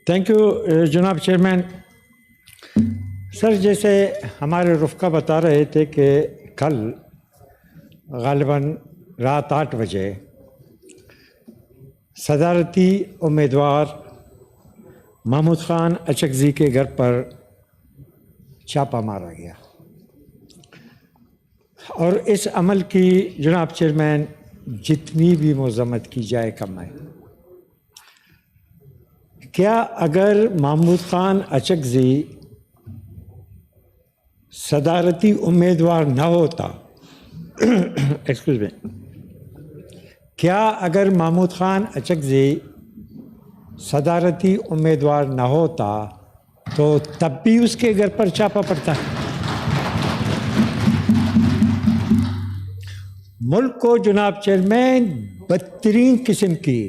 Thank you जनाब chairman. Sir, जैसे हमारे रुफ़का बता रहे थे कि कल ग़ालिबन रात 8 बजे सदारती उम्मीदवार महमूद ख़ान अचकज़ई के घर पर छापा मारा गया और इस अमल की जनाब चेयरमैन जितनी भी मज़म्मत की जाए कम है। क्या अगर महमूद ख़ान अचकज़ई सदारती उम्मीदवार न होता एक्सक्यूज़ मी, क्या अगर महमूद ख़ान अचकज़ई सदारती उम्मीदवार न होता तो तब भी उसके घर पर छापा पड़ता? मुल्क को जनाब चेयरमैन बदतरीन किस्म की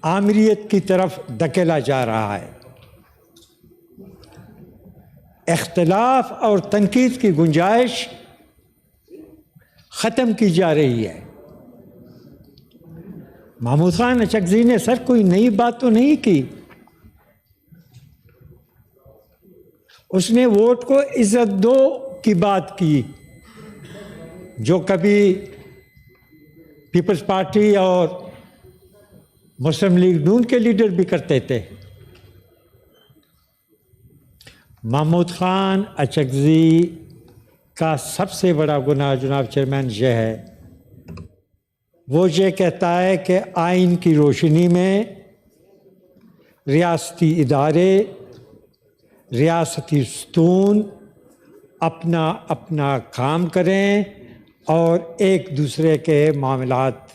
आमिरियत की तरफ धकेला जा रहा है। इख्तिलाफ और तनकीद की गुंजाइश ख़त्म की जा रही है। महमूद ख़ान अचकज़ई ने सर कोई नई बात तो नहीं की। उसने वोट को इज्जत दो की बात की जो कभी पीपल्स पार्टी और मुस्लिम लीग नून के लीडर भी करते थे। महमूद ख़ान अचकज़ई का सबसे बड़ा गुनाह जनाब चेयरमैन यह है, वो ये कहता है कि आइन की रोशनी में रियासती इदारे, रियासती सतून अपना अपना काम करें और एक दूसरे के मामलात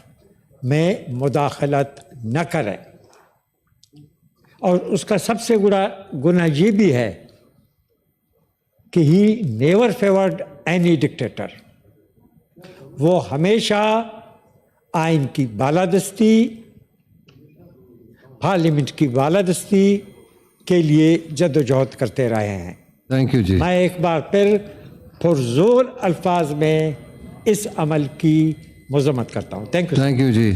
में मुदाखलत न करें। और उसका सबसे बड़ा गुनाह ये भी है कि he never favoured any dictator. वो हमेशा आइन की बालादस्ती, पार्लियामेंट की बालादस्ती के लिए जद्दोजहद करते रहे हैं। थैंक यू जी। मैं एक बार फिर पुरजोर अल्फाज में इस अमल की मज़म्मत करता हूँ। Thank you ji.